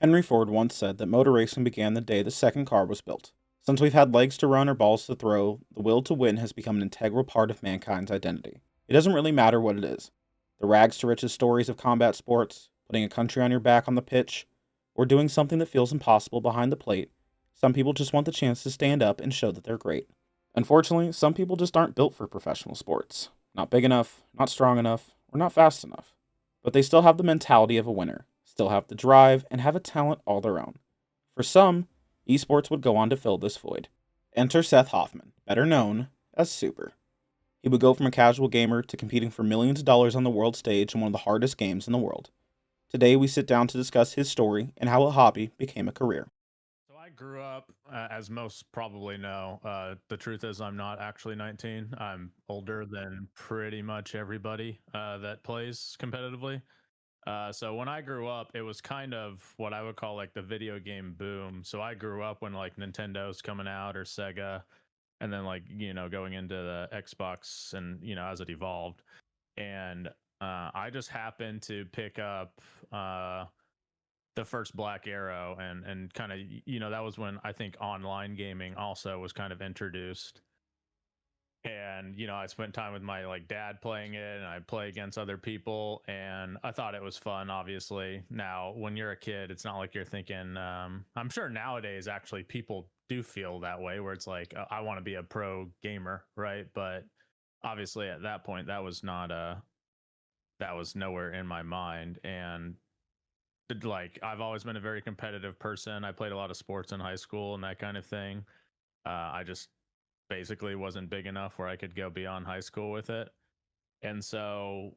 Henry Ford once said that motor racing began the day the second car was built. Since we've had legs to run or balls to throw, the will to win has become an integral part of mankind's identity. It doesn't really matter what it is. The rags to riches stories of combat sports, putting a country on your back on the pitch, or doing something that feels impossible behind the plate, some people just want the chance to stand up and show that they're great. Unfortunately, some people just aren't built for professional sports. Not big enough, not strong enough, or not fast enough. But they still have the mentality of a winner, still have the drive, and have a talent all their own. For some, esports would go on to fill this void. Enter Seth Hoffman, better known as Supr. He would go from a casual gamer to competing for millions of dollars on the world stage in one of the hardest games in the world. Today we sit down to discuss his story and how a hobby became a career. So I grew up, as most probably know, the truth is I'm not actually 19. I'm older than pretty much everybody that plays competitively. So when I grew up, it was kind of what I would call like the video game boom. So I grew up when like Nintendo's coming out or Sega, and then like, going into the Xbox and, as it evolved. And I just happened to pick up the first Black Arrow, and kind of, that was when I think online gaming also was kind of introduced. And I spent time with my like dad playing it, and I play against other people, and I thought it was fun. Obviously, now when you're a kid, it's not like you're thinking, I'm sure nowadays actually people do feel that way, where it's like, I want to be a pro gamer, right? But obviously at that point that was not that was nowhere in my mind. And like, I've always been a very competitive person. I played a lot of sports in high school and that kind of thing. I just basically wasn't big enough where I could go beyond high school with it. And so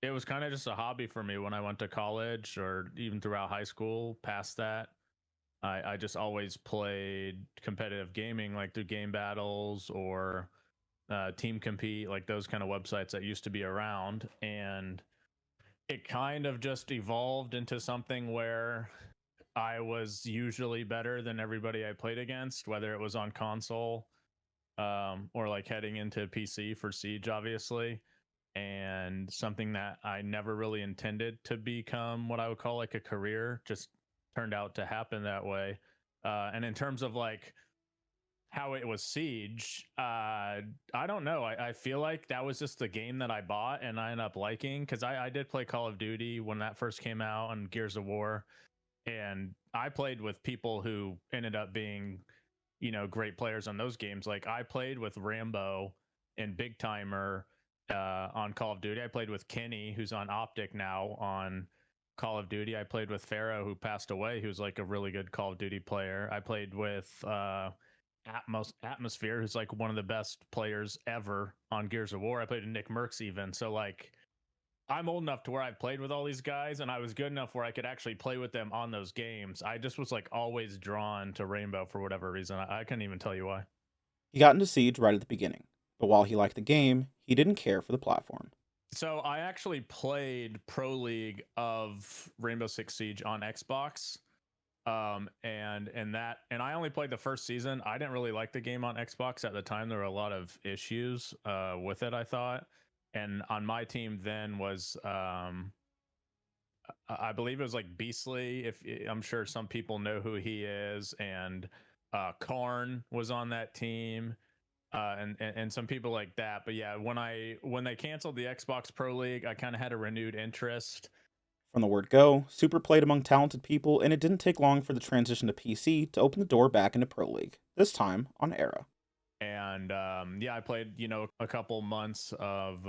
it was kind of just a hobby for me when I went to college, or even throughout high school past that. I just always played competitive gaming, like through game battles or team compete, like those kind of websites that used to be around. And it kind of just evolved into something where I was usually better than everybody I played against, whether it was on console, or like heading into PC for Siege, obviously. And something that I never really intended to become what I would call like a career just turned out to happen that way. And in terms of like how it was Siege, I don't know. I feel like that was just the game that I bought and I ended up liking, because I did play Call of Duty when that first came out, and Gears of War. And I played with people who ended up being, great players on those games. Like, I played with Rambo and Big Timer on Call of Duty. I played with Kenny, who's on Optic now on Call of Duty. I played with Pharaoh, who passed away, who's like a really good Call of Duty player. I played with Atmosphere, who's like one of the best players ever on Gears of War. I played with Nick Merckx even. So like, I'm old enough to where I've played with all these guys, and I was good enough where I could actually play with them on those games. I just was like always drawn to Rainbow for whatever reason. I couldn't even tell you why. He got into Siege right at the beginning, but while he liked the game, he didn't care for the platform. So I actually played Pro League of Rainbow Six Siege on Xbox. And I only played the first season. I didn't really like the game on Xbox at the time. There were a lot of issues with it, I thought. And on my team then was I believe it was like Beastly. If I'm sure some people know who he is, and Karn was on that team, and some people like that. But yeah, when they canceled the Xbox Pro League, I kind of had a renewed interest. From the word go, Supr played among talented people, and it didn't take long for the transition to PC to open the door back into Pro League, this time on Era. And yeah, I played a couple months of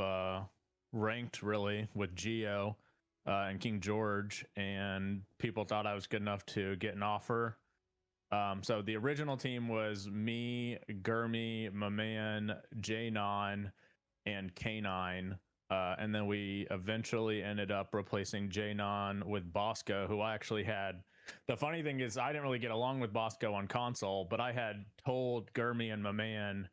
ranked, really, with Geo and King George, and people thought I was good enough to get an offer. So the original team was me, Gurmy, my man, J9, and K9. And then we eventually ended up replacing J9 with Bosco, who I actually had. The funny thing is, I didn't really get along with Bosco on console, but I had told Gurmy and my man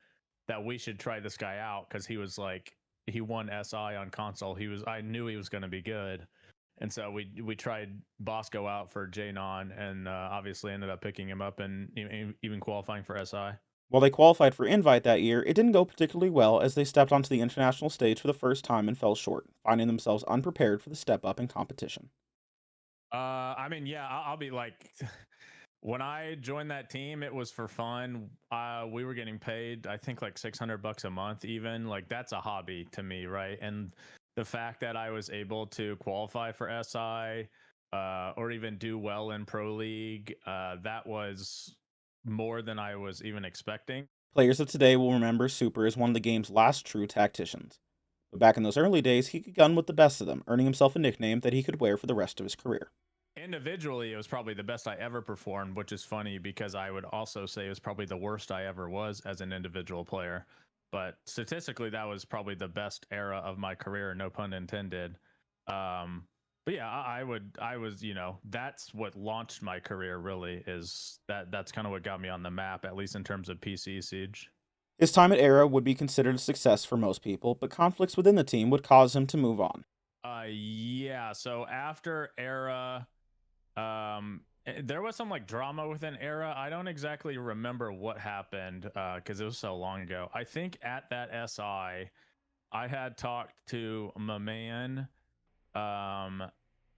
that we should try this guy out, because he was like, he won SI on console. I knew he was going to be good. And so we tried Bosco out for J9, and obviously ended up picking him up and even qualifying for SI. While they qualified for Invite that year, it didn't go particularly well as they stepped onto the international stage for the first time and fell short, finding themselves unprepared for the step up in competition. I mean, yeah, I'll be like, when I joined that team, it was for fun. We were getting paid, I think, like $600 a month, even. Like, that's a hobby to me, right? And the fact that I was able to qualify for SI, or even do well in Pro League, that was more than I was even expecting. Players of today will remember Supr as one of the game's last true tacticians. But back in those early days, he could gun with the best of them, earning himself a nickname that he could wear for the rest of his career. Individually, it was probably the best I ever performed, which is funny because I would also say it was probably the worst I ever was as an individual player. But statistically, that was probably the best era of my career, no pun intended. But yeah, I was, that's what launched my career. Really, is that's kind of what got me on the map, at least in terms of PC Siege. His time at Era would be considered a success for most people, but conflicts within the team would cause him to move on. Yeah. So after Era, there was some like drama within Era. I don't exactly remember what happened because it was so long ago. I think at that I had talked to my man um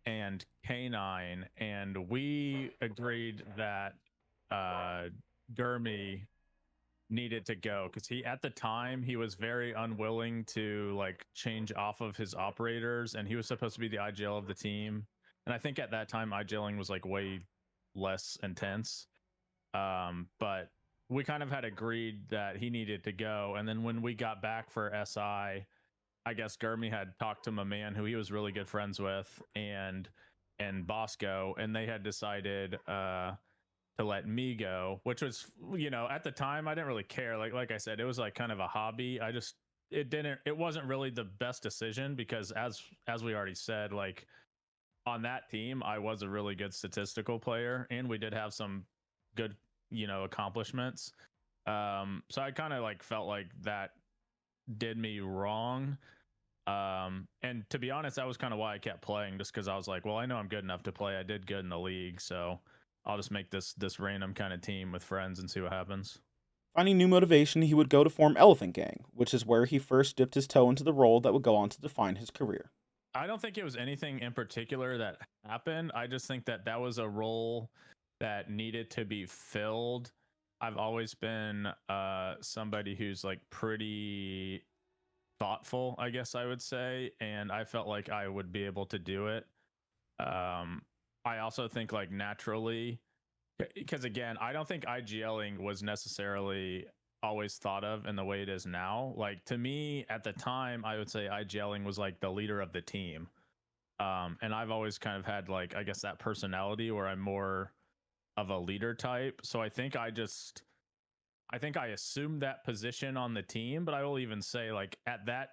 and K9, and we agreed that uh Gurmy needed to go because he, at the time, he was very unwilling to like change off of his operators, and he was supposed to be the IGL of the team. And I think at that time IGLing was like way less intense. But we kind of had agreed that he needed to go. And then when we got back for I guess Gurmy had talked to my man who he was really good friends with, and Bosco, and they had decided to let me go, which was, at the time I didn't really care. Like I said, it was like kind of a hobby. It wasn't really the best decision because as we already said, like on that team, I was a really good statistical player and we did have some good, accomplishments. So I kind of like felt like that did me wrong. And to be honest, that was kind of why I kept playing, just because I was like, well, I know I'm good enough to play. I did good in the league, so I'll just make this random kind of team with friends and see what happens. Finding new motivation, he would go to form Elephant Gang, which is where he first dipped his toe into the role that would go on to define his career. I don't think it was anything in particular that happened. I just think that that was a role that needed to be filled. I've always been somebody who's like pretty thoughtful, I guess I would say, and I felt like I would be able to do it. Um, I also think like naturally, because again, I don't think IGLing was necessarily always thought of in the way it is now. Like to me at the time, I would say IGLing was like the leader of the team. And I've always kind of had like, I guess, that personality where I'm more of a leader type. So I think I assumed that position on the team, but I will even say like at that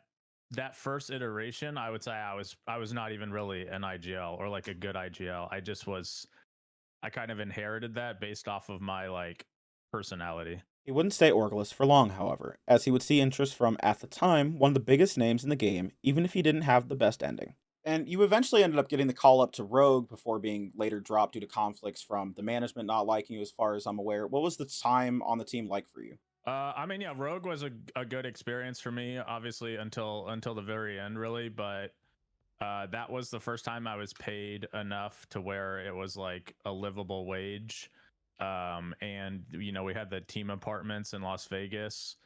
first iteration, I would say I was not even really an IGL or like a good IGL. I kind of inherited that based off of my like personality. He wouldn't stay Orgless for long, however, as he would see interest from, at the time, one of the biggest names in the game, even if he didn't have the best ending. And you eventually ended up getting the call up to Rogue before being later dropped due to conflicts from the management not liking you, as far as I'm aware. What was the time on the team like for you? I mean, yeah, Rogue was a good experience for me, obviously until the very end, really. But that was the first time I was paid enough to where it was like a livable wage. And we had the team apartments in Las Vegas.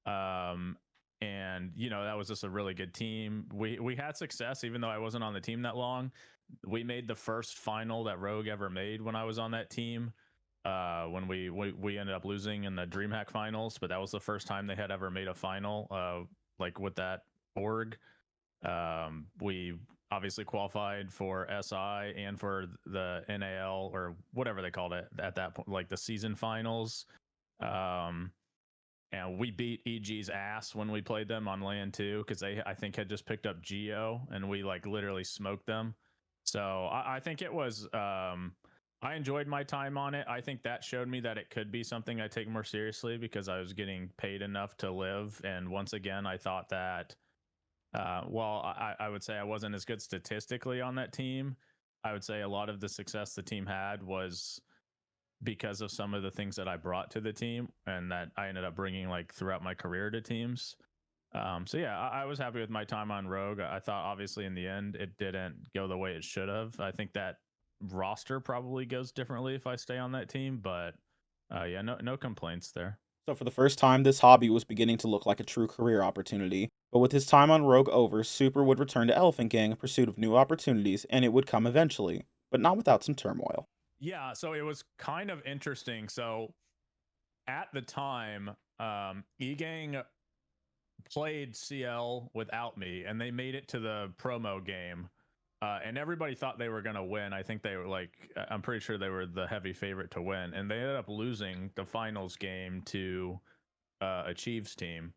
Um, and that was just a really good team. We had success even though I wasn't on the team that long. We made the first final that Rogue ever made when I was on that team. When we ended up losing in the DreamHack finals, but that was the first time they had ever made a final, like with that org. We obviously qualified for SI and for the NAL or whatever they called it at that point, like the season finals. Um, and we beat EG's ass when we played them on LAN 2 because they, I think, had just picked up Geo, and we like literally smoked them. So I think it was. I enjoyed my time on it. I think that showed me that it could be something I take more seriously because I was getting paid enough to live. And once again, I thought that well, I would say I wasn't as good statistically on that team. I would say a lot of the success the team had was because of some of the things that I brought to the team and that I ended up bringing like throughout my career to teams. So yeah, I was happy with my time on Rogue. I thought obviously in the end it didn't go the way it should have. I think that roster probably goes differently if I stay on that team, but yeah, no complaints there. So for the first time, this hobby was beginning to look like a true career opportunity. But with his time on Rogue over, Supr would return to Elephant Gang in pursuit of new opportunities, and it would come eventually, but not without some turmoil. Yeah, so it was kind of interesting. So at the time, eGang played CL without me, and they made it to the promo game. And everybody thought they were going to win. I think they were like, I'm pretty sure they were the heavy favorite to win. And they ended up losing the finals game to a Chiefs team.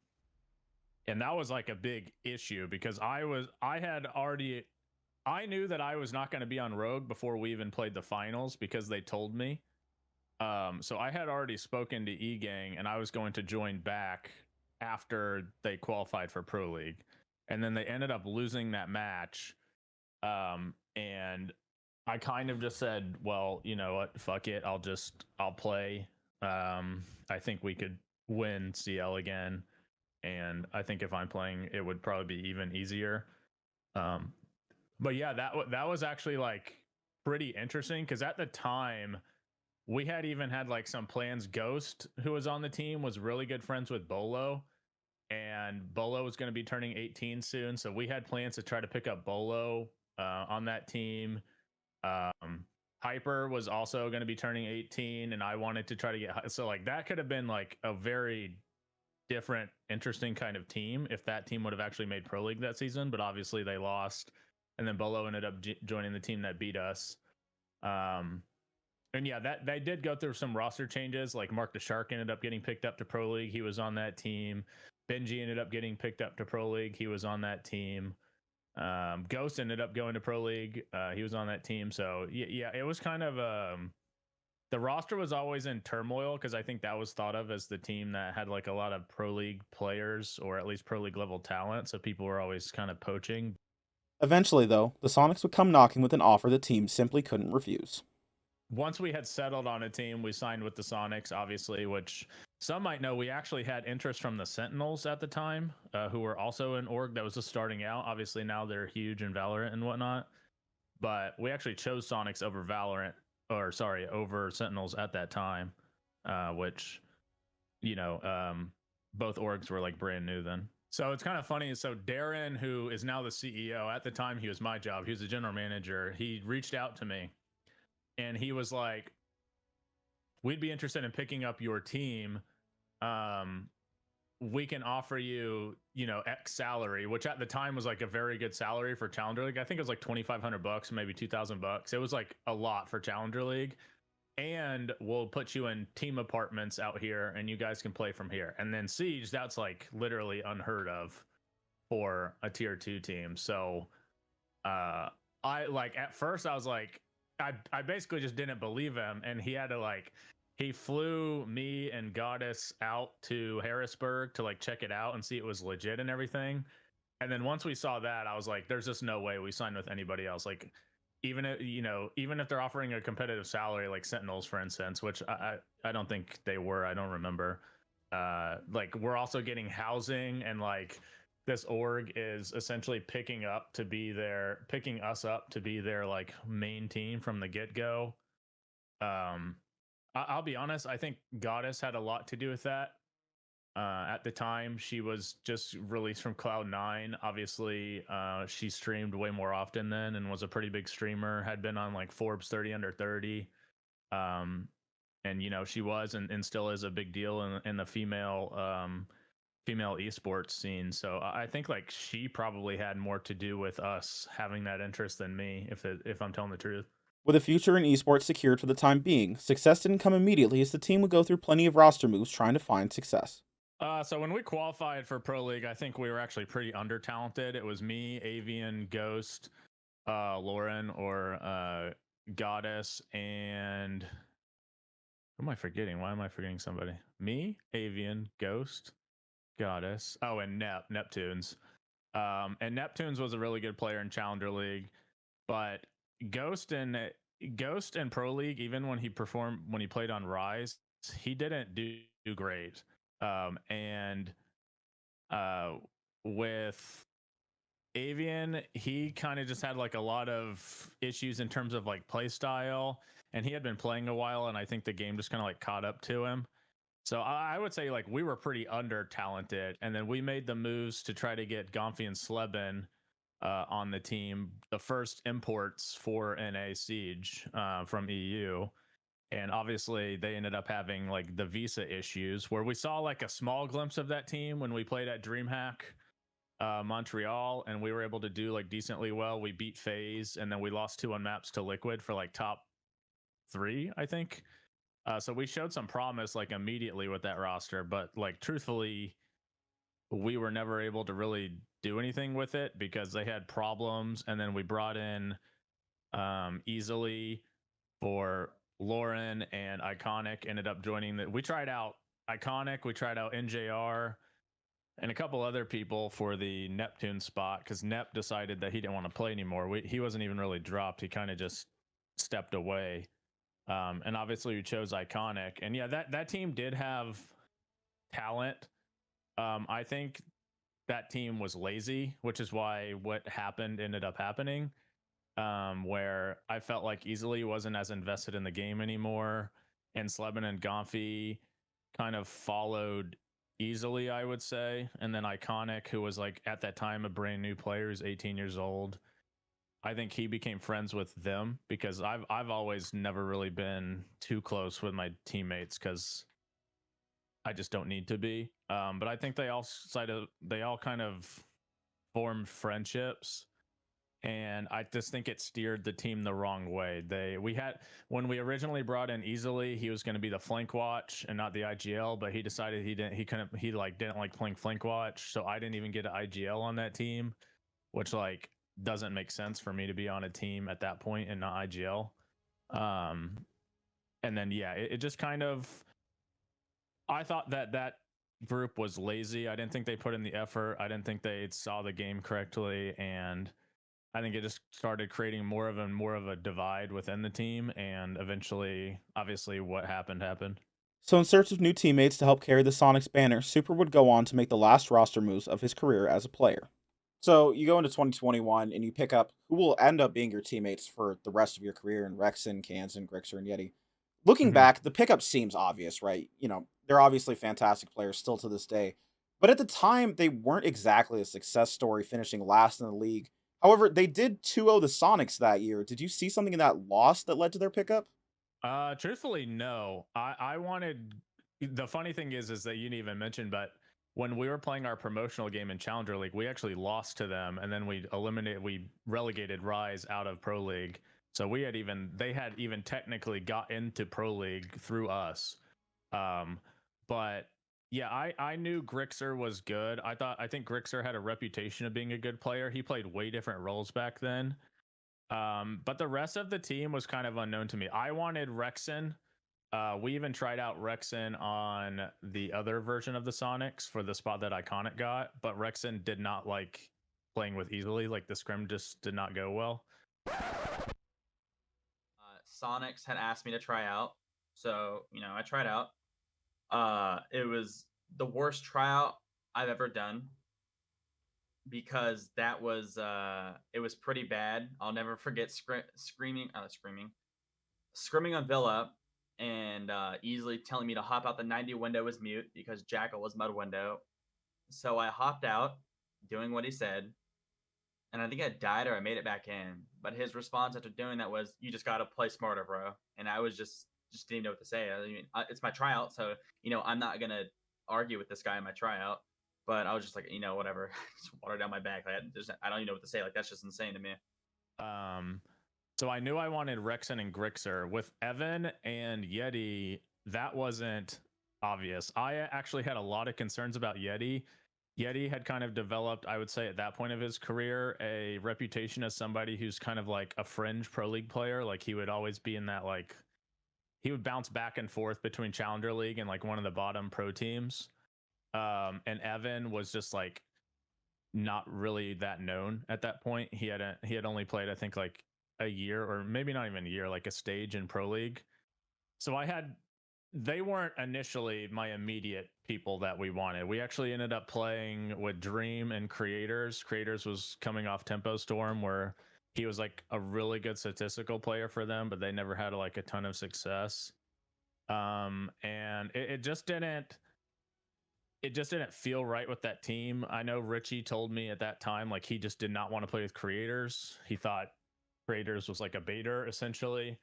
And that was like a big issue because I knew that I was not going to be on Rogue before we even played the finals because they told me. So I had already spoken to eGang and I was going to join back after they qualified for Pro League. And then they ended up losing that match. And I kind of just said, well, you know what, fuck it. I'll play. I think we could win CL again. And I think if I'm playing, it would probably be even easier. But yeah, that was actually like pretty interesting because at the time we had even had like some plans. Ghost, who was on the team, was really good friends with Bolo, and Bolo was going to be turning 18 soon. So we had plans to try to pick up Bolo on that team. Hyper was also going to be turning 18, and I wanted to try to get so like that could have been like a very different, interesting kind of team if that team would have actually made Pro League that season. But obviously they lost, and then Bolo ended up joining the team that beat us. And yeah, that they did go through some roster changes. Like Mark the Shark ended up getting picked up to Pro League. He was on that team. Benji ended up getting picked up to Pro League. He was on that team. Ghost ended up going to Pro League. He was on that team. So yeah, it was kind of the roster was always in turmoil because I think that was thought of as the team that had like a lot of Pro League players or at least Pro League level talent. So people were always kind of poaching. Eventually, though, the Sonics would come knocking with an offer the team simply couldn't refuse. Once we had settled on a team, we signed with the Sonics, obviously, which some might know we actually had interest from the Sentinels at the time, who were also an org that was just starting out. Obviously, now they're huge in Valorant and whatnot. But we actually chose Sonics over Valorant, or sorry, over Sentinels at that time, which, you know, both orgs were like brand new then. So it's kind of funny. So Darren, who is now the CEO, at the time he was my job, he was the general manager. He reached out to me and he was like, we'd be interested in picking up your team. We can offer you, you know, X salary, which at the time was like a very good salary for Challenger League. I think it was like $2,500, maybe $2,000. It was like a lot for Challenger League. And we'll put you in team apartments out here and you guys can play from here. And then Siege, that's like literally unheard of for a tier 2 team. So I like at first I was like, I basically just didn't believe him, and he had to like he flew me and Goddess out to Harrisburg to like check it out and see it was legit and everything. And then once we saw that, I was like, there's just no way we signed with anybody else. Like even if, you know, even if they're offering a competitive salary like Sentinels, for instance, which I don't think they were. I don't remember. Like we're also getting housing, and like this org is essentially picking us up to be their like main team from the get-go. I'll be honest, I think Goddess had a lot to do with that. At the time, she was just released from Cloud9. Obviously, she streamed way more often then and was a pretty big streamer, had been on like Forbes 30 under 30. And you know, she was and still is a big deal in the female esports scene. So I think like she probably had more to do with us having that interest than me, if I'm telling the truth. With a future in esports secured for the time being, success didn't come immediately as the team would go through plenty of roster moves trying to find success. So when we qualified for Pro League, I think we were actually pretty under talented. It was me, Avian, Ghost, Lauren, or Goddess, and who am I forgetting? Why am I forgetting somebody? Me, Avian, Ghost, Goddess. Oh, and Neptunes. And Neptunes was a really good player in Challenger League, but Ghost and Pro League, even when he played on Rise, he didn't do great. And with Avian, he kind of just had like a lot of issues in terms of like play style, and he had been playing a while, and I think the game just kind of like caught up to him. So I would say like we were pretty under talented, and then we made the moves to try to get Gomfi and Sleben on the team, the first imports for NA Siege from EU. And obviously they ended up having like the visa issues where we saw like a small glimpse of that team when we played at Dreamhack Montreal, and we were able to do like decently well. We beat FaZe, and then we lost 2 on maps to Liquid for like top 3, I think. So we showed some promise like immediately with that roster, but like truthfully, we were never able to really do anything with it because they had problems. And then we brought in easily for Lauren, and Iconic ended up joining that. We tried out Iconic, we tried out NJR, and a couple other people for the Neptune spot because Nep decided that he didn't want to play anymore. He wasn't even really dropped. He kind of just stepped away. And obviously we chose Iconic. And yeah, that team did have talent. I think that team was lazy, which is why what happened ended up happening. Where I felt like Easily wasn't as invested in the game anymore, and Sleben and Gomfi kind of followed Easily, I would say. And then Iconic, who was like at that time a brand new player, who's 18 years old, I think he became friends with them because I've always never really been too close with my teammates because I just don't need to be. But I think they all kind of formed friendships, and I just think it steered the team the wrong way. We had, when we originally brought in Easily, he was going to be the flank watch and not the IGL, but he decided he didn't like playing flank watch, so I didn't even get an IGL on that team, which like doesn't make sense for me to be on a team at that point and not IGL. And then yeah, it just kind of, I thought that group was lazy. I didn't think they put in the effort. I didn't think they saw the game correctly, and I think it just started creating more of a divide within the team, and eventually, obviously, what happened. So, in search of new teammates to help carry the Sonics banner, Supr would go on to make the last roster moves of his career as a player. So, you go into 2021 and you pick up who will end up being your teammates for the rest of your career in Rexon, Kansan, Grixer, and Yeti. Looking Mm-hmm. back, the pickup seems obvious, right? They're obviously fantastic players still to this day. But at the time, they weren't exactly a success story, finishing last in the league. However, they did 2-0 the Sonics that year. Did you see something in that loss that led to their pickup? Truthfully, no. I wanted. The funny thing is that you didn't even mention, but when we were playing our promotional game in Challenger League, we actually lost to them, and then we relegated Rise out of Pro League. So they had even technically got into Pro League through us. But yeah, I knew Grixer was good. I think Grixer had a reputation of being a good player. He played way different roles back then. But the rest of the team was kind of unknown to me. I wanted Rexon. We even tried out Rexon on the other version of the Sonics for the spot that Iconic got, but Rexon did not like playing with Easily. Like the scrim just did not go well. Sonics had asked me to try out, so I tried out. It was the worst tryout I've ever done because it was pretty bad. I'll never forget scrimming on Villa, and Easily telling me to hop out the 90 window was mute because Jackal was mud window. So I hopped out, doing what he said, and I think I died or I made it back in. But his response after doing that was, "You just gotta play smarter, bro." And I was just didn't know what to say. I mean, it's my tryout, so I'm not gonna argue with this guy in my tryout. But I was just like, whatever, just water down my back. Like, I don't even know what to say. Like, that's just insane to me. So I knew I wanted Rexon and Grixer. With Evan and Yeti, that wasn't obvious. I actually had a lot of concerns about Yeti. Yeti had kind of developed, I would say at that point of his career, a reputation as somebody who's kind of like a fringe pro league player. Like he would always be in that, like, he would bounce back and forth between Challenger League and like one of the bottom pro teams. And Evan was just like not really that known at that point. He had only played, I think, like a year or maybe not even a year, like a stage in pro league. So I had they weren't initially my immediate people that we wanted. We actually ended up playing with Dream and Creators. Creators was coming off Tempo Storm, where he was like a really good statistical player for them, but they never had like a ton of success. And it just didn't feel right with that team. I know Richie told me at that time like he just did not want to play with Creators. He thought Creators was like a baiter essentially.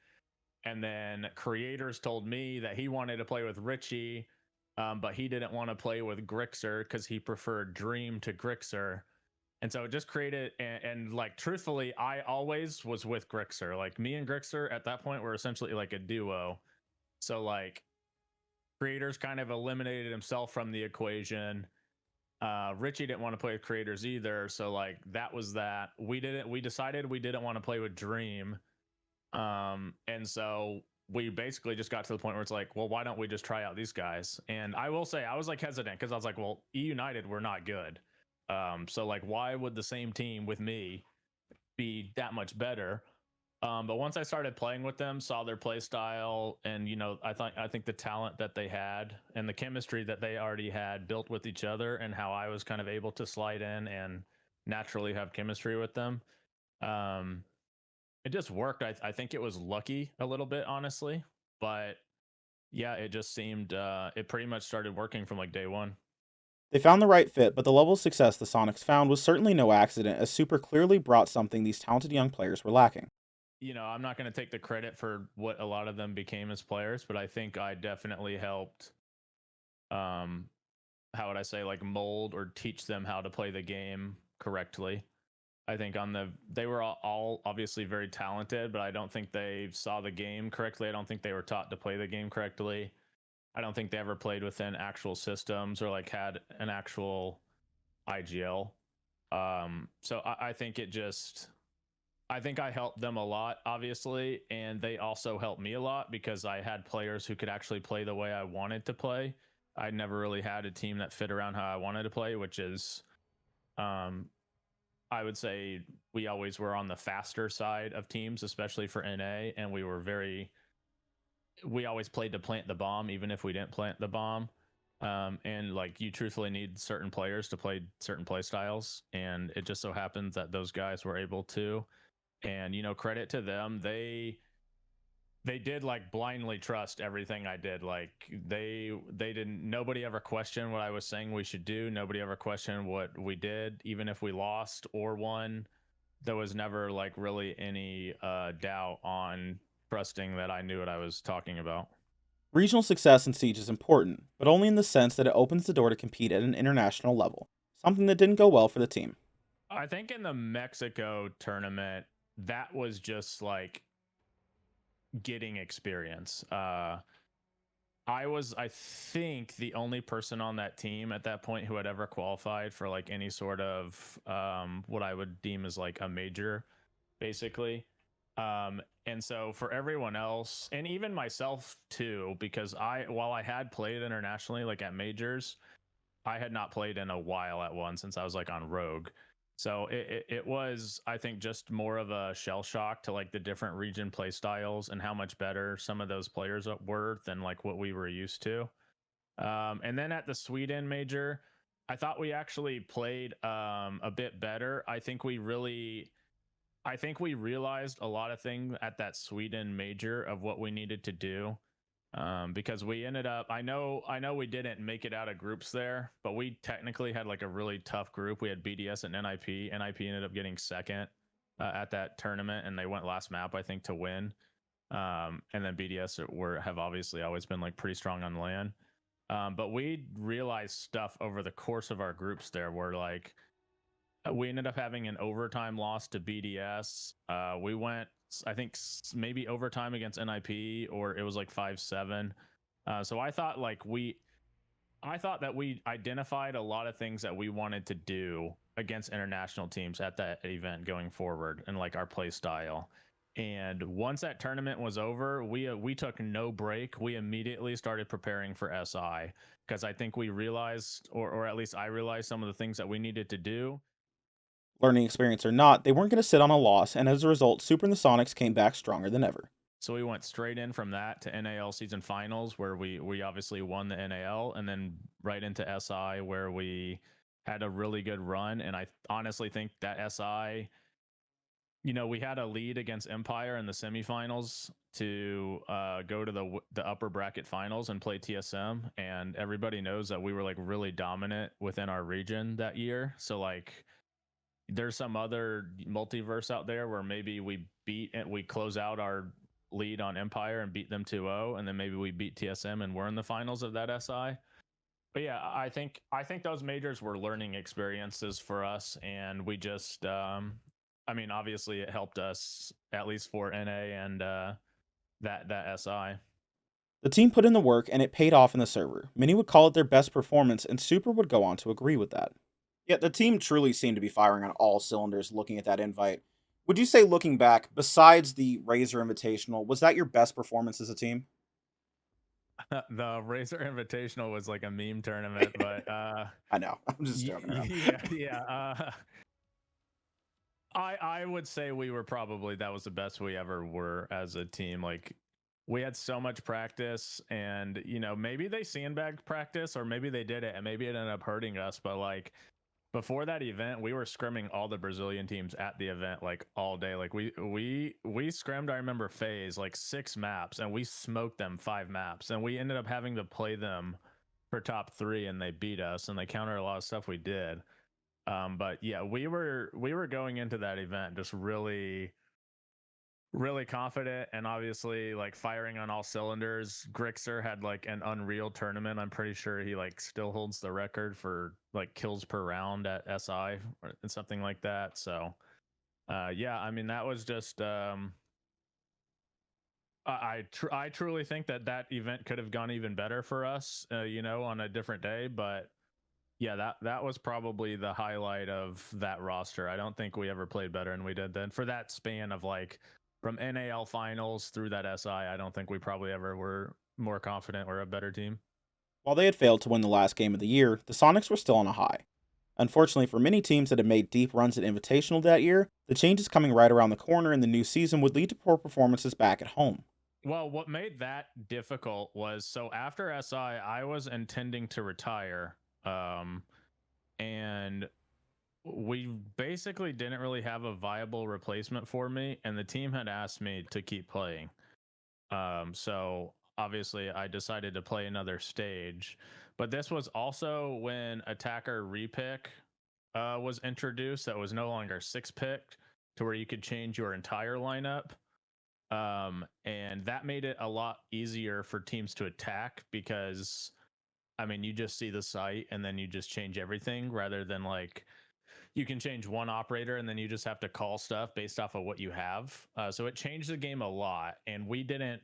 And then Creators told me that he wanted to play with Richie, but he didn't want to play with Grixer because he preferred Dream to Grixer. And so it just created, and like truthfully, I always was with Grixer. Like me and Grixer at that point were essentially like a duo. So like Creators kind of eliminated himself from the equation. Richie didn't want to play with Creators either. So like that was that. We decided we didn't want to play with Dream. And so we basically just got to the point where it's like, well, why don't we just try out these guys? And I will say I was like hesitant because I was like, well, eUnited were not good. So like, why would the same team with me be that much better? But once I started playing with them, saw their play style, and I think the talent that they had and the chemistry that they already had built with each other, and how I was kind of able to slide in and naturally have chemistry with them. It just worked. I think it was lucky a little bit, honestly, but yeah, it just seemed it pretty much started working from like day one. They found the right fit, but the level of success the Sonics found was certainly no accident, as Supr clearly brought something these talented young players were lacking. I'm not going to take the credit for what a lot of them became as players, but I think I definitely helped. How would I say, like mold or teach them how to play the game correctly. I think they were all obviously very talented, but I don't think they saw the game correctly. I don't think they were taught to play the game correctly. I don't think they ever played within actual systems or like had an actual IGL. So I think I think I helped them a lot, obviously, and they also helped me a lot because I had players who could actually play the way I wanted to play. I never really had a team that fit around how I wanted to play, which is, I would say we always were on the faster side of teams, especially for NA, and we always played to plant the bomb, even if we didn't plant the bomb. And like you truthfully need certain players to play certain play styles, and it just so happens that those guys were able to. And credit to them, they did like blindly trust everything I did. Like nobody ever questioned what I was saying we should do. Nobody ever questioned what we did, even if we lost or won. There was never like really any doubt on trusting that I knew what I was talking about. Regional success in Siege is important, but only in the sense that it opens the door to compete at an international level, something that didn't go well for the team. I think in the Mexico tournament, that was just like getting experience. I think, the only person on that team at that point who had ever qualified for like any sort of what I would deem as like a major, basically. And so for everyone else, and even myself too, because while I had played internationally, like at majors, I had not played in a while at one since I was like on Rogue. So it was, I think, just more of a shell shock to like the different region play styles and how much better some of those players were than like what we were used to. And then at the Sweden major, I thought we actually played a bit better. I think we realized a lot of things at that Sweden major of what we needed to do. Because we ended up, I know we didn't make it out of groups there, but we technically had like a really tough group. We had BDS and NIP. NIP ended up getting second at that tournament, and they went last map, I think, to win. And then BDS have obviously always been like pretty strong on LAN. But we realized stuff over the course of our groups there where like we ended up having an overtime loss to BDS. We went, I think, maybe overtime against NIP, or it was like 5-7. So I thought that we identified a lot of things that we wanted to do against international teams at that event going forward, and like our play style. And once that tournament was over, we took no break. We immediately started preparing for SI, because I think we realized, or at least I realized, some of the things that we needed to do. Learning experience or not, they weren't going to sit on a loss, and as a result, Supr and the Sonics came back stronger than ever. So we went straight in from that to NAL season finals, where we obviously won the NAL, and then right into SI, where we had a really good run. And I honestly think that SI, we had a lead against Empire in the semifinals to go to the upper bracket finals and play TSM, and everybody knows that we were like really dominant within our region that year. So like, there's some other multiverse out there where maybe we close out our lead on Empire and beat them 2-0, and then maybe we beat TSM and we're in the finals of that SI. But yeah, I think those majors were learning experiences for us, and we just obviously it helped us at least for NA and that SI. The team put in the work and it paid off in the server. Many would call it their best performance, and Supr would go on to agree with that. Yeah, the team truly seemed to be firing on all cylinders looking at that invite. Would you say, looking back, besides the Razor Invitational, was that your best performance as a team? The Razor Invitational was like a meme tournament, but I know. I'm just joking around. yeah. I would say we were probably, that was the best we ever were as a team. Like, we had so much practice, and maybe they sandbagged practice, or maybe they did it and maybe it ended up hurting us. But like, before that event, we were scrimming all the Brazilian teams at the event like all day. Like we scrimmed, I remember FaZe like 6 maps, and we smoked them 5 maps, and we ended up having to play them for top 3, and they beat us, and they countered a lot of stuff we did. But yeah, we were going into that event just really confident, and obviously like firing on all cylinders. Grixer had like an unreal tournament. I'm pretty sure he like still holds the record for like kills per round at SI and something like that. So yeah, that was just I truly think that event could have gone even better for us, on a different day. But yeah, that was probably the highlight of that roster. I don't think we ever played better than we did then. For that span of like from NAL finals through that SI, I don't think we probably ever were more confident or a better team. While they had failed to win the last game of the year, the Sonics were still on a high. Unfortunately, for many teams that had made deep runs at Invitational that year, the changes coming right around the corner in the new season would lead to poor performances back at home. Well, what made that difficult was, so after SI, I was intending to retire. And we basically didn't really have a viable replacement for me, and the team had asked me to keep playing. So obviously I decided to play another stage, but this was also when attacker repick was introduced. That was no longer 6-pick, to where you could change your entire lineup. And that made it a lot easier for teams to attack, because you just see the site and then you just change everything, rather than like you can change one operator and then you just have to call stuff based off of what you have. So it changed the game a lot, and we didn't,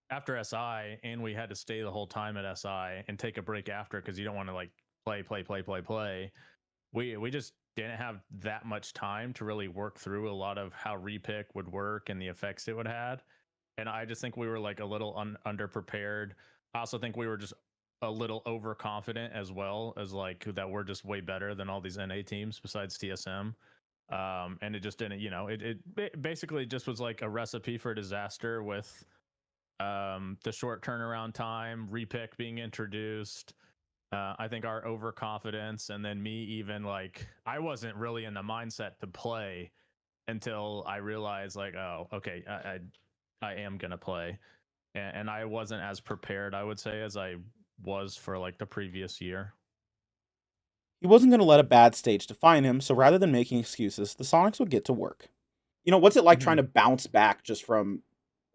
after SI, and we had to stay the whole time at SI and take a break after, because you don't want to like play. We just didn't have that much time to really work through a lot of how repick would work and the effects it would have. And I just think we were like a little underprepared. I also think we were just a little overconfident as well, as like that we're just way better than all these NA teams besides TSM. And it just didn't, it basically just was like a recipe for disaster with the short turnaround time, repick being introduced. I think our overconfidence, and then me even like, I wasn't really in the mindset to play until I realized like, oh, okay, I am gonna play, and I wasn't as prepared, I would say, as I was for like the previous year. He wasn't going to let a bad stage define him, so rather than making excuses, the Sonics would get to work. What's it like trying to bounce back just from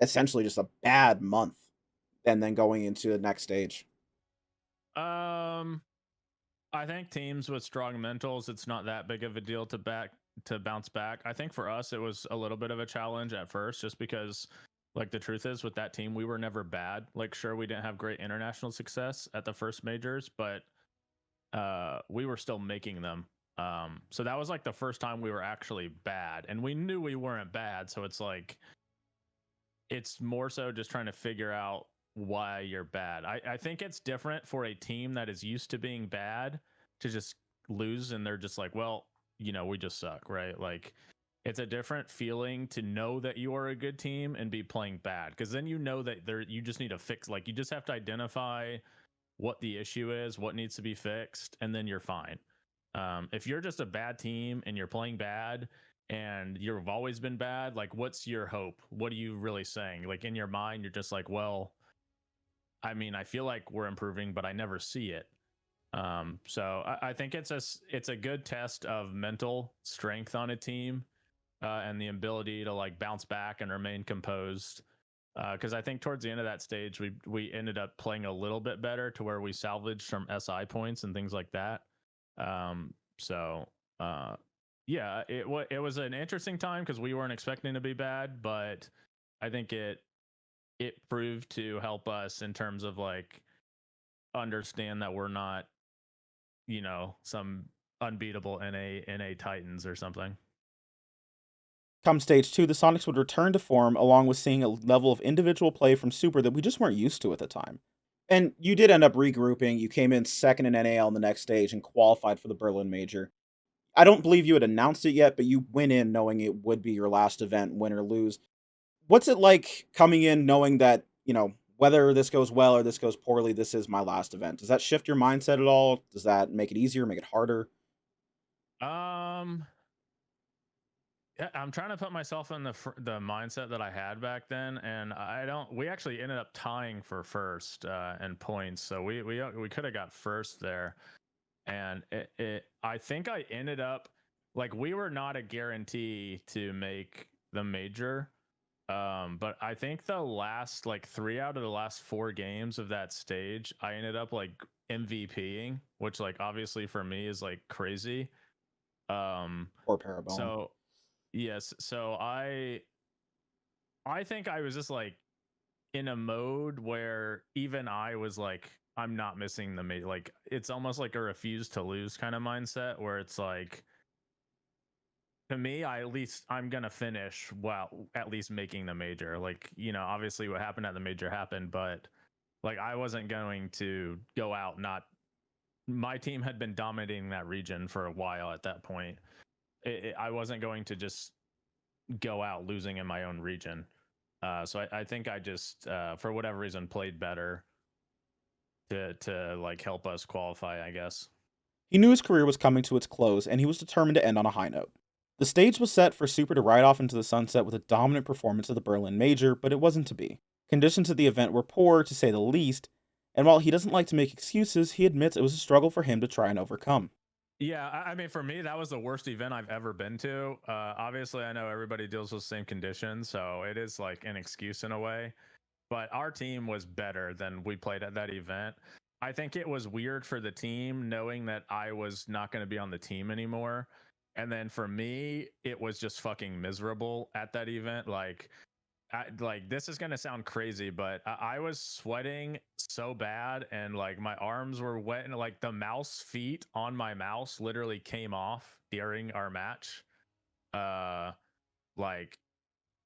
essentially just a bad month and then going into the next stage? I think teams with strong mentals, it's not that big of a deal to bounce back. I think for us, it was a little bit of a challenge at first, just because like the truth is with that team, we were never bad. Like, sure, we didn't have great international success at the first majors, but we were still making them. So that was like the first time we were actually bad, and we knew we weren't bad. So it's like, it's more so just trying to figure out why you're bad. I think it's different for a team that is used to being bad to just lose, and they're just like, well, we just suck, right? Like, it's a different feeling to know that you are a good team and be playing bad, because then you know that you just need to fix, like, you just have to identify what the issue is, what needs to be fixed, and then you're fine. If you're just a bad team and you're playing bad and you've always been bad, like, what's your hope? What are you really saying? Like, in your mind, you're just like, well, I mean, I feel like we're improving, but I never see it. So I think it's a good test of mental strength on a team, and the ability to like bounce back and remain composed. Because I think towards the end of that stage, we ended up playing a little bit better to where we salvaged some SI points and things like that. So yeah, it was an interesting time because we weren't expecting to be bad, but I think it proved to help us in terms of like understand that we're not, some unbeatable NA Titans or something. Come stage 2, the Sonics would return to form, along with seeing a level of individual play from Supr that we just weren't used to at the time. And you did end up regrouping. You came in second in NAL in the next stage and qualified for the Berlin Major. I don't believe you had announced it yet, but you went in knowing it would be your last event, win or lose. What's it like coming in knowing that, whether this goes well or this goes poorly, this is my last event? Does that shift your mindset at all? Does that make it easier, make it harder? Um, yeah, I'm trying to put myself in the mindset that I had back then, and I don't. We actually ended up tying for first in points, so we could have got first there, and I think I ended up like we were not a guarantee to make the major. But I think the last like 3 out of the last 4 games of that stage, I ended up like MVPing, which like obviously for me is like crazy. Or Parabellum? So yes, so I think I was just like in a mode where even I was like, I'm not missing the mate. Like it's almost like a refuse to lose kind of mindset where it's like, to me, I'm gonna finish well, at least making the major. Like, obviously what happened at the major happened, but like I wasn't going to go out not my team had been dominating that region for a while at that point. I wasn't going to just go out losing in my own region. So I think I just for whatever reason played better to like help us qualify, I guess. He knew his career was coming to its close, and he was determined to end on a high note. The stage was set for Supr to ride off into the sunset with a dominant performance at the Berlin Major, but it wasn't to be. Conditions at the event were poor, to say the least, and while he doesn't like to make excuses, he admits it was a struggle for him to try and overcome. Yeah, I mean, for me, that was the worst event I've ever been to. Obviously, I know everybody deals with the same conditions, so it is like an excuse in a way. But our team was better than we played at that event. I think it was weird for the team knowing that I was not going to be on the team anymore. And then for me, it was just fucking miserable at that event. Like this is gonna sound crazy, but I was sweating so bad, and like my arms were wet, and like the mouse feet on my mouse literally came off during our match. Like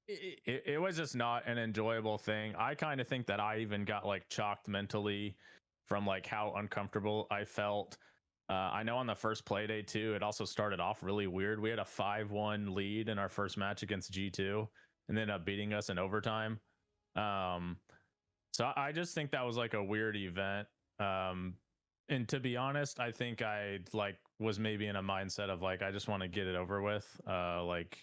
it was just not an enjoyable thing. I kind of think that I even got like chalked mentally from like how uncomfortable I felt. I know on the first Playday too, it also started off really weird. We had a 5-1 lead in our first match against G2 and ended up beating us in overtime. Um, so I just think that was like a weird event. And to be honest, I think I like was maybe in a mindset of like I just want to get it over with. Like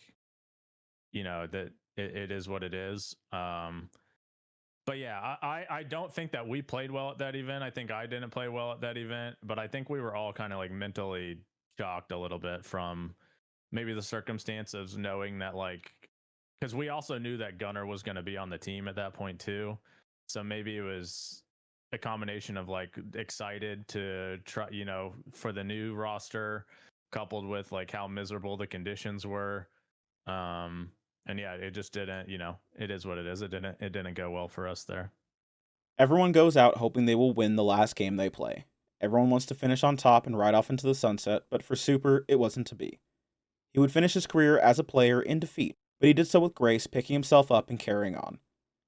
that it is what it is. But yeah, I don't think that we played well at that event. I think I didn't play well at that event, but I think we were all kind of like mentally shocked a little bit from maybe the circumstances, knowing that like because we also knew that Gunnar was going to be on the team at that point too. So maybe it was a combination of like excited to try, for the new roster, coupled with like how miserable the conditions were. And yeah, it just didn't, it is what it is. It didn't go well for us there. Everyone goes out hoping they will win the last game they play. Everyone wants to finish on top and ride off into the sunset, but for Supr, it wasn't to be. He would finish his career as a player in defeat, but he did so with grace, picking himself up and carrying on.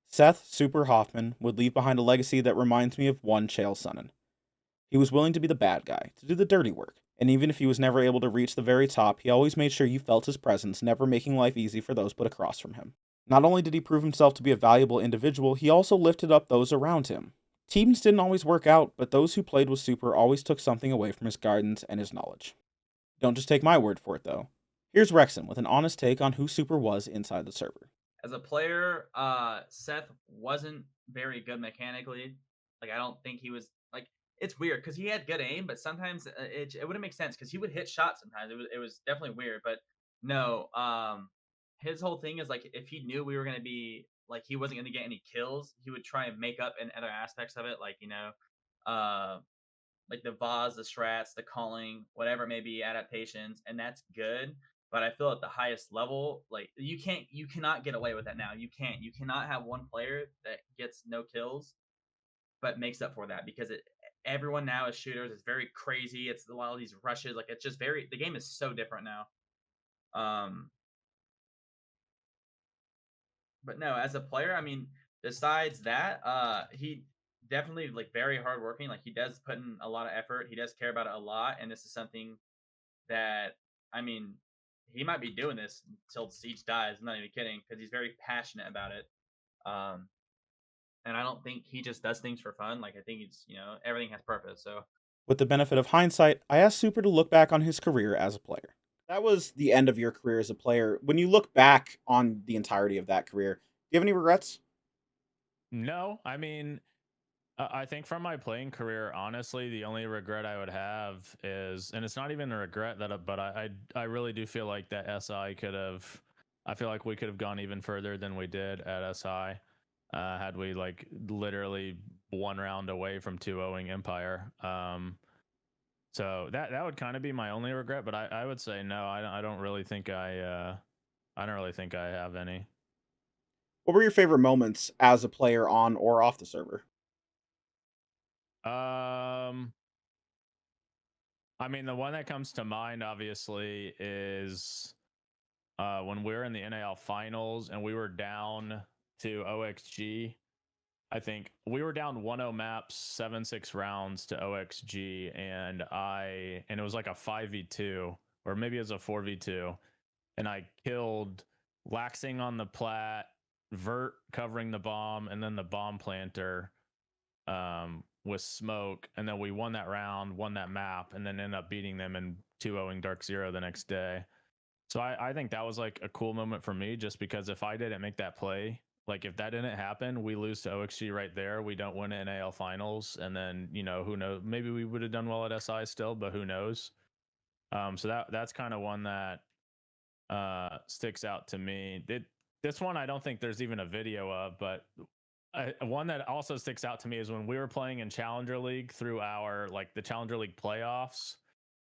Seth Supr Hoffman would leave behind a legacy that reminds me of one Chael Sonnen. He was willing to be the bad guy, to do the dirty work, and even if he was never able to reach the very top, he always made sure you felt his presence, never making life easy for those put across from him. Not only did he prove himself to be a valuable individual, he also lifted up those around him. Teams didn't always work out, but those who played with Supr always took something away from his guidance and his knowledge. Don't just take my word for it, though. Here's Rexon with an honest take on who Supr was inside the server. As a player, Seth wasn't very good mechanically. Like, I don't think he was like. It's weird because he had good aim, but sometimes it wouldn't make sense because he would hit shots. Sometimes it was definitely weird. But no, his whole thing is like if he knew we were gonna be like he wasn't gonna get any kills, he would try and make up in other aspects of it, like like the vase, the strats, the calling, whatever it may be, adaptations, and that's good. But I feel at the highest level, like you cannot get away with that now. You cannot have one player that gets no kills, but makes up for that because everyone now is shooters. It's very crazy. It's a lot of these rushes. Like it's just the game is so different now. But no, as a player, I mean, besides that, he definitely like very hardworking. Like he does put in a lot of effort. He does care about it a lot, and this is something that I mean, he might be doing this until Siege dies. I'm not even kidding because he's very passionate about it. Um, and I don't think he just does things for fun. Like I think he's everything has purpose. So With the benefit of hindsight, I asked Supr to look back on his career as a player. That was the end of your career as a player. When you look back on the entirety of that career, do you have any regrets? No, I mean, I think from my playing career, honestly, the only regret I would have is, and it's not even a regret but I really do feel like that SI could have, I feel like we could have gone even further than we did at SI. Had we like literally one round away from 2-0ing Empire. So that would kind of be my only regret, but I would say no, I don't really think I don't really think I have any. What were your favorite moments as a player on or off the server? Um, I mean, the one that comes to mind obviously is when we were in the NAL finals and we were down to OXG. I think we were down 1-0 maps, 7-6 rounds to OXG, and it was like a 5v2, or maybe it was a 4v2, and I killed Laxing on the plat, Vert covering the bomb, and then the bomb planter with smoke, and then we won that round, won that map, and then ended up beating them and 2-0ing Dark Zero the next day. So I think that was like a cool moment for me, just because if I didn't make that play, like if that didn't happen, we lose to OXG right there. We don't win NAL finals, and then who knows? Maybe we would have done well at SI still, but who knows? So that's kind of one that sticks out to me. This one I don't think there's even a video of, but one that also sticks out to me is when we were playing in Challenger League through our the Challenger League playoffs.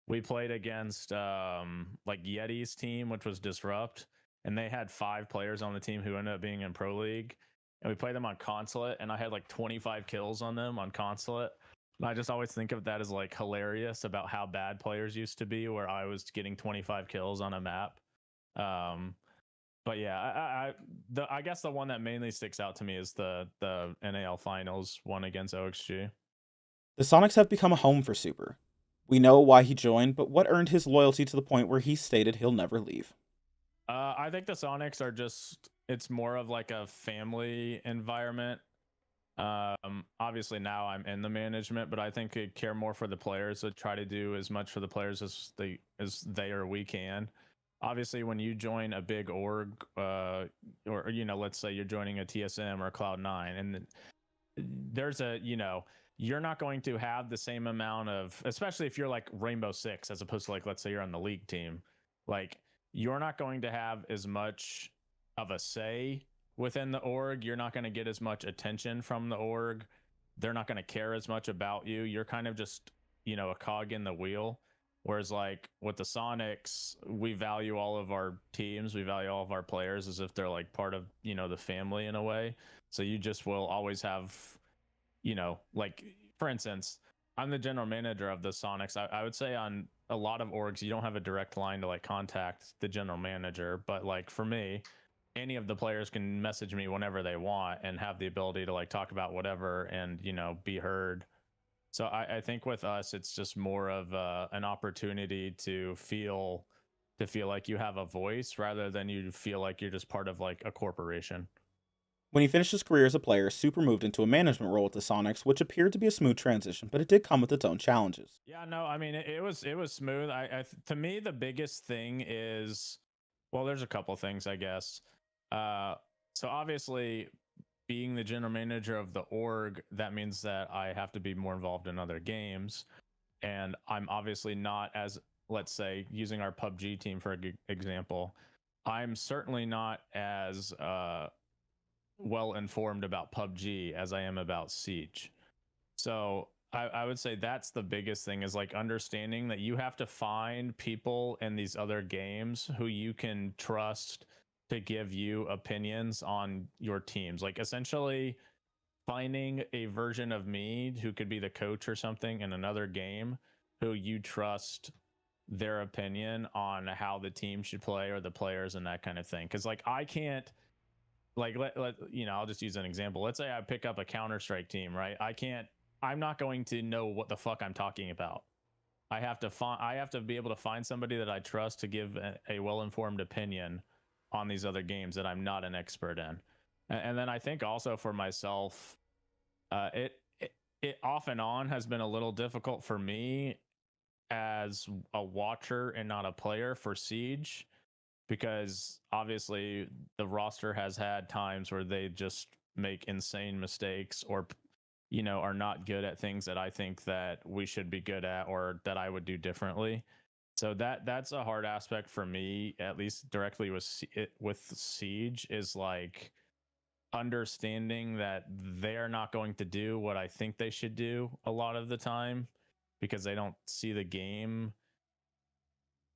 We played against like Yeti's team, which was Disrupt, and they had 5 players on the team who ended up being in Pro League. And we played them on Consulate, and I had like 25 kills on them on Consulate. And I just always think of that as like hilarious about how bad players used to be, where I was getting 25 kills on a map. But yeah, I guess the one that mainly sticks out to me is the NAL finals one against OXG. The Sonics have become a home for Supr. We know why he joined, but what earned his loyalty to the point where he stated he'll never leave? I think the Sonics are it's more of like a family environment. Obviously now I'm in the management, but I think they care more for the players, to try to do as much for the players as they or we can. Obviously, when you join a big org, or let's say you're joining a TSM or a Cloud9, and there's you're not going to have the same amount of, especially if you're like Rainbow Six, as opposed to like, let's say you're on the league team, like you're not going to have as much of a say within the org. You're not going to get as much attention from the org. They're not going to care as much about you. You're kind of just, a cog in the wheel. Whereas like with the Sonics, we value all of our teams, we value all of our players as if they're like part of, the family in a way. So you just will always have, like for instance, I'm the general manager of the Sonics. I would say on a lot of orgs, you don't have a direct line to like contact the general manager. But like for me, any of the players can message me whenever they want and have the ability to like talk about whatever and, be heard. So I think with us, it's just more of an opportunity to feel like you have a voice rather than you feel like you're just part of like a corporation. When he finished his career as a player, Supr moved into a management role at the Sonics, which appeared to be a smooth transition, but it did come with its own challenges. Yeah, no, I mean it was smooth. To me the biggest thing is, well, there's a couple things I guess. So obviously being the general manager of the org, that means that I have to be more involved in other games, and I'm obviously not as, let's say, using our PUBG team for example, I'm certainly not as well informed about PUBG as I am about Siege. So I would say that's the biggest thing, is like understanding that you have to find people in these other games who you can trust to give you opinions on your teams. Like essentially finding a version of me who could be the coach or something in another game who you trust their opinion on how the team should play or the players and that kind of thing. Because like I can't, like let you know, I'll just use an example. Let's say I pick up a Counter-Strike team, right? I'm not going to know what the fuck I'm talking about. I have to be able to find somebody that I trust to give a well-informed opinion on these other games that I'm not an expert in. And then I think also for myself, it off and on has been a little difficult for me as a watcher and not a player for Siege, because obviously the roster has had times where they just make insane mistakes, or are not good at things that I think that we should be good at or that I would do differently. So that's a hard aspect for me, at least directly with Siege, is like understanding that they're not going to do what I think they should do a lot of the time because they don't see the game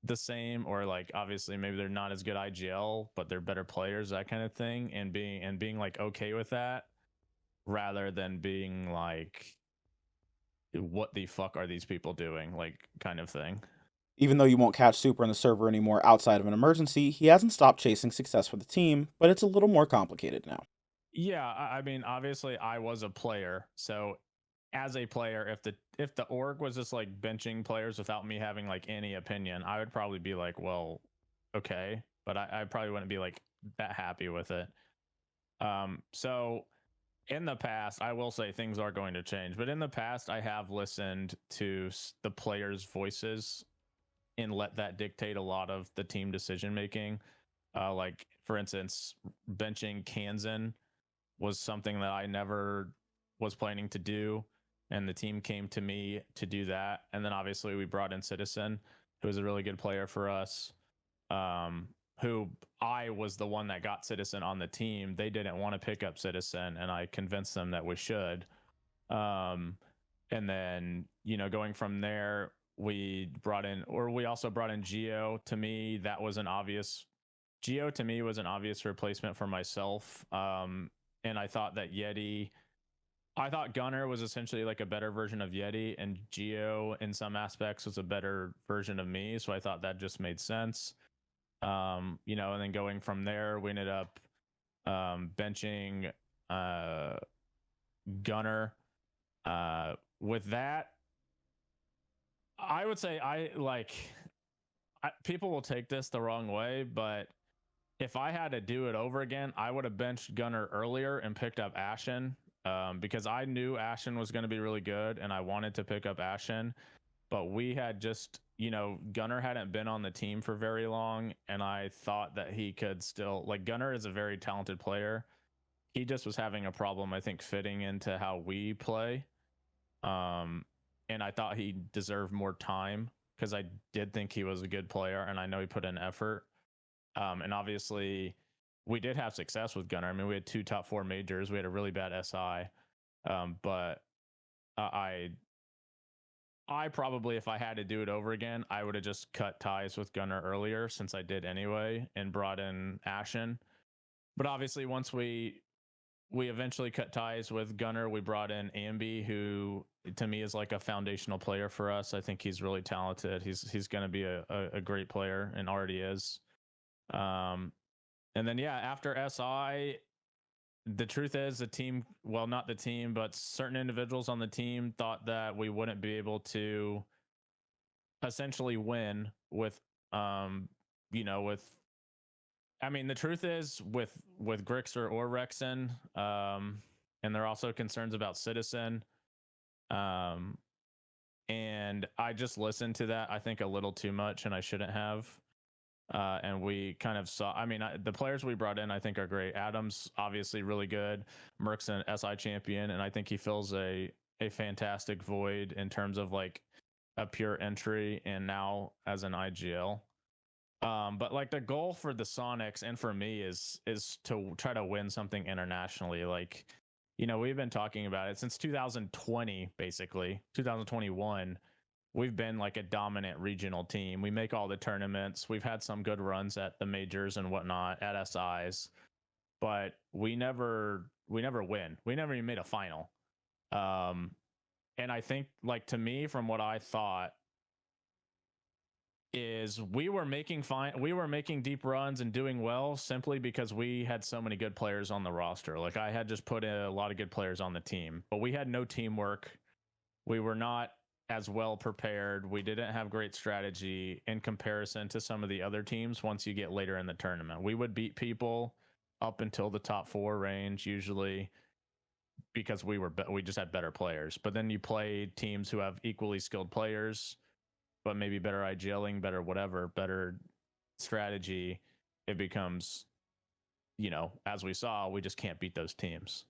the same, or like obviously maybe they're not as good IGL but they're better players, that kind of thing, and being like okay with that rather than being like, what the fuck are these people doing, like kind of thing. Even though you won't catch Supr on the server anymore outside of an emergency, he hasn't stopped chasing success for the team, but it's a little more complicated now. Yeah, I mean obviously I was a player, so as a player, if the org was just like benching players without me having like any opinion, I would probably be like, well, okay, but I probably wouldn't be like that happy with it. So in the past, I will say things are going to change, but in the past I have listened to the players' voices and let that dictate a lot of the team decision making. Like for instance, benching Kansan was something that I never was planning to do, and the team came to me to do that. And then obviously we brought in Citizen, who was a really good player for us. Who I was the one that got Citizen on the team. They didn't want to pick up Citizen, and I convinced them that we should. And then going from there, we also brought in Geo. To me, that was an obvious. Geo to me was an obvious replacement for myself. And I thought that I thought Gunner was essentially like a better version of Yeti, and Geo in some aspects was a better version of me. So I thought that just made sense. And then going from there, we ended up benching Gunner. With that, I would say people will take this the wrong way, but if I had to do it over again, I would have benched Gunner earlier and picked up Ashen, because I knew Ashen was going to be really good and I wanted to pick up Ashen, but we had just, Gunner hadn't been on the team for very long, and I thought that he could still, like, Gunner is a very talented player. He just was having a problem, I think, fitting into how we play. And I thought he deserved more time because I did think he was a good player and I know he put in effort. And obviously, we did have success with Gunner. I mean, we had 2 top 4 majors. We had a really bad SI. But I probably, if I had to do it over again, I would have just cut ties with Gunner earlier, since I did anyway, and brought in Ashen. But obviously, once we eventually cut ties with Gunner, we brought in Ambi, who to me is like a foundational player for us. I think he's really talented. He's going to be a great player and already is. And then, yeah, after SI, the truth is the team, well, not the team, but certain individuals on the team thought that we wouldn't be able to essentially win with, with, I mean, the truth is with Grixer or Rexen, and there are also concerns about Citizen. And I just listened to that, I think, a little too much, and I shouldn't have. And we kind of saw, I mean, the players we brought in, I think, are great. Adam's obviously really good. Merc's an SI champion, and I think he fills a fantastic void in terms of like a pure entry and now as an IGL. But like the goal for the Sonics and for me is to try to win something internationally. Like, we've been talking about it since 2020, basically 2021. We've been like a dominant regional team. We make all the tournaments. We've had some good runs at the majors and whatnot at SIs, but we never win. We never even made a final. And I think, like, to me, from what I thought, is we were making deep runs and doing well simply because we had so many good players on the roster. Like, I had just put a lot of good players on the team, but we had no teamwork. We were not as well prepared. We didn't have great strategy in comparison to some of the other teams. Once you get later in the tournament, we would beat people up until the top 4 range usually because we just had better players. But then you play teams who have equally skilled players, but maybe better IGLing, better whatever, better strategy. It becomes, as we saw, we just can't beat those teams.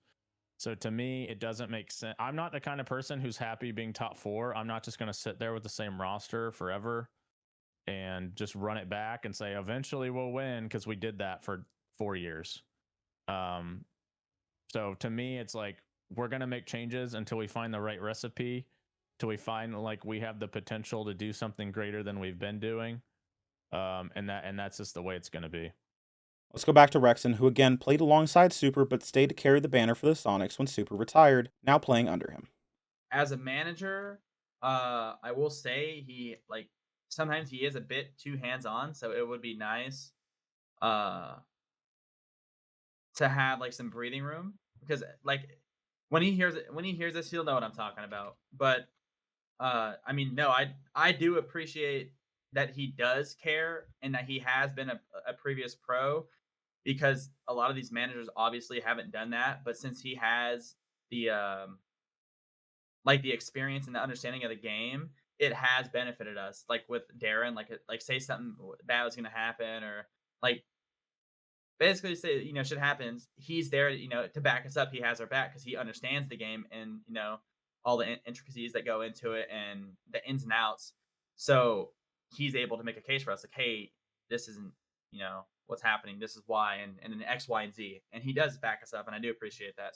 So to me, it doesn't make sense. I'm not the kind of person who's happy being top 4. I'm not just going to sit there with the same roster forever and just run it back and say, eventually we'll win, because we did that for 4 years. So to me, it's like, we're going to make changes until we find the right recipe, till we find like we have the potential to do something greater than we've been doing. And that's just the way it's going to be. Let's go back to Rexen, who again played alongside Supr but stayed to carry the banner for the Sonics when Supr retired, now playing under him. As a manager, I will say he, like, sometimes he is a bit too hands-on, so it would be nice to have like some breathing room, because like when he hears this, he'll know what I'm talking about. But I mean, no, I do appreciate that he does care and that he has been a previous pro, because a lot of these managers obviously haven't done that. But since he has the like the experience and the understanding of the game, it has benefited us. Like with Darren, like say something bad was gonna happen, or like basically say, shit happens, he's there, to back us up. He has our back because he understands the game and, all the intricacies that go into it and the ins and outs. So he's able to make a case for us, like, hey, this isn't, what's happening. This is why, and then X, Y, and Z. And he does back us up, and I do appreciate that.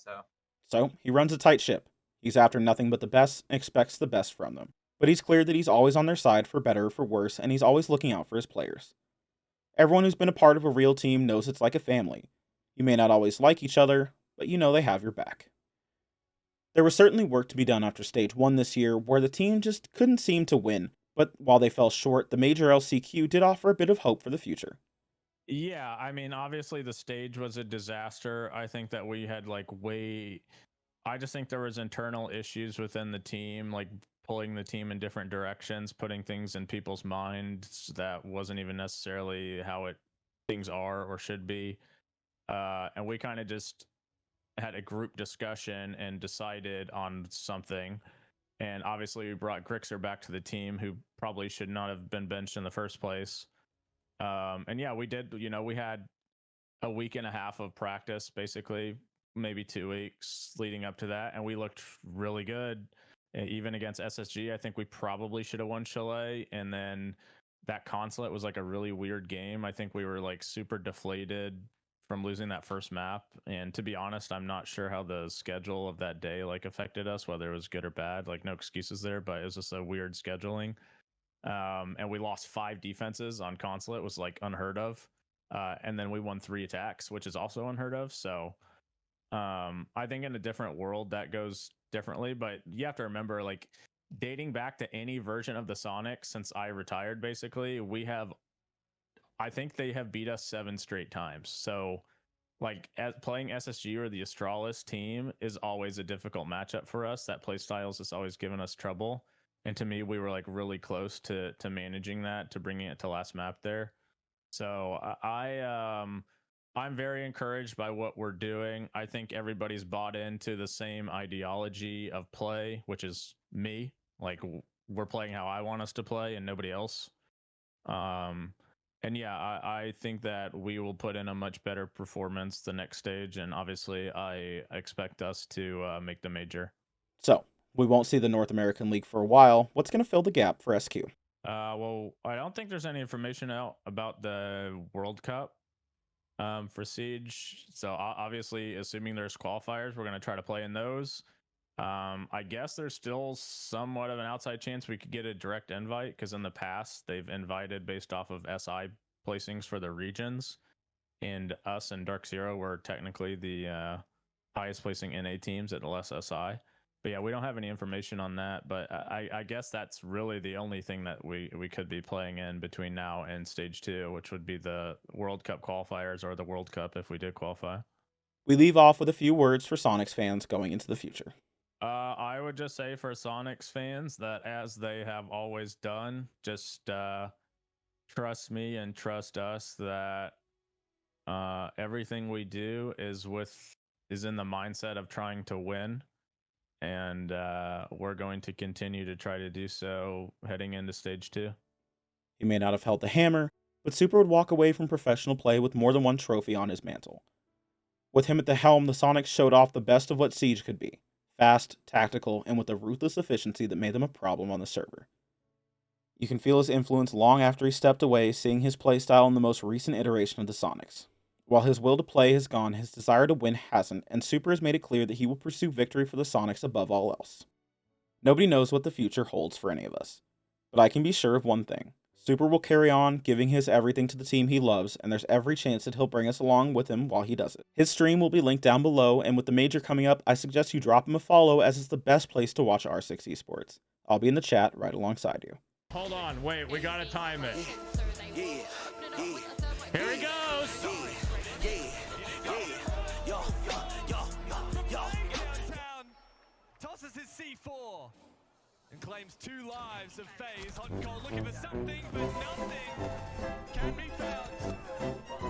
So he runs a tight ship. He's after nothing but the best and expects the best from them. But he's clear that he's always on their side, for better or for worse, and he's always looking out for his players. Everyone who's been a part of a real team knows it's like a family. You may not always like each other, but you know they have your back. There was certainly work to be done after Stage 1 this year, where the team just couldn't seem to win, but while they fell short, the major LCQ did offer a bit of hope for the future. Yeah, I mean, obviously the stage was a disaster. I think that we had I just think there was internal issues within the team, like pulling the team in different directions, putting things in people's minds that wasn't even necessarily how things are or should be. And we kind of just had a group discussion and decided on something. And obviously we brought Grixer back to the team, who probably should not have been benched in the first place. And yeah, we did, we had a week and a half of practice, basically, maybe 2 weeks leading up to that. And we looked really good. Even against SSG, I think we probably should have won Chile. And then that consulate was like a really weird game. I think we were like super deflated from losing that first map. And to be honest, I'm not sure how the schedule of that day like affected us, whether it was good or bad. Like, no excuses there, but it was just a weird scheduling. And we lost 5 defenses on consulate, was like unheard of. And then we won 3 attacks, which is also unheard of. So I think in a different world that goes differently, but you have to remember, like, dating back to any version of the Sonics since I retired, basically, I think they have beat us 7 straight times. So like playing SSG or the Astralis team is always a difficult matchup for us. That play styles has always given us trouble. And to me, we were like really close to managing that, to bringing it to last map there. So I'm very encouraged by what we're doing. I think everybody's bought into the same ideology of play, which is me. Like we're playing how I want us to play and nobody else. And yeah, I think that we will put in a much better performance the next stage. And obviously I expect us to make the major. So, we won't see the North American League for a while. What's going to fill the gap for SQ? Well, I don't think there's any information out about the World Cup for Siege. So obviously, assuming there's qualifiers, we're going to try to play in those. I guess there's still somewhat of an outside chance we could get a direct invite, because in the past they've invited based off of SI placings for the regions, and us and Dark Zero were technically the highest placing NA teams at less SI. But yeah, we don't have any information on that, but I guess that's really the only thing that we could be playing in between now and stage 2, which would be the World Cup qualifiers or the World Cup if we did qualify. We leave off with a few words for Sonics fans going into the future. I would just say for Sonics fans that, as they have always done, just trust me and trust us that everything we do is in the mindset of trying to win. And we're going to continue to try to do so heading into stage 2. He may not have held the hammer, but Supr would walk away from professional play with more than one trophy on his mantle. With him at the helm, the Sonics showed off the best of what Siege could be: fast, tactical, and with a ruthless efficiency that made them a problem on the server. You can feel his influence long after he stepped away, seeing his playstyle in the most recent iteration of the Sonics. While his will to play has gone, his desire to win hasn't, and Supr has made it clear that he will pursue victory for the Sonics above all else. Nobody knows what the future holds for any of us, but I can be sure of one thing: Supr will carry on, giving his everything to the team he loves, and there's every chance that he'll bring us along with him while he does it. His stream will be linked down below, and with the major coming up, I suggest you drop him a follow, as it's the best place to watch R6 Esports. I'll be in the chat right alongside you. Hold on, wait, we gotta time it. Here he goes! Tosses his C4 and claims 2 lives of FaZe. Hot and cold, looking for something, but nothing can be found.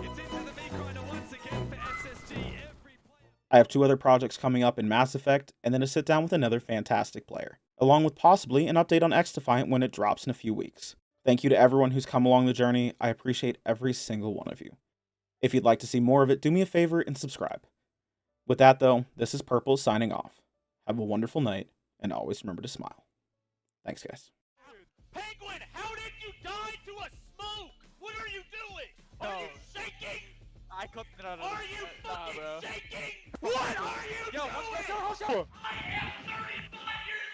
It's into the meat grinder once again for SSG. Every player. I have 2 other projects coming up in Mass Effect, and then a sit down with another fantastic player, along with possibly an update on XDefiant when it drops in a few weeks. Thank you to everyone who's come along the journey. I appreciate every single one of you. If you'd like to see more of it, do me a favor and subscribe. With that though, this is Purple signing off. Have a wonderful night, and always remember to smile. Thanks, guys. Penguin, how did you die to a smoke? What are you doing? Are you shaking? I clipped it out of Are you fucking shaking? What are you doing? I am 35 years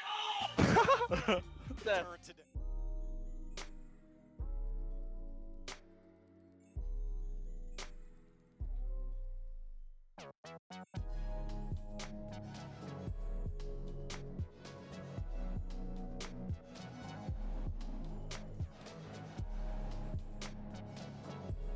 old!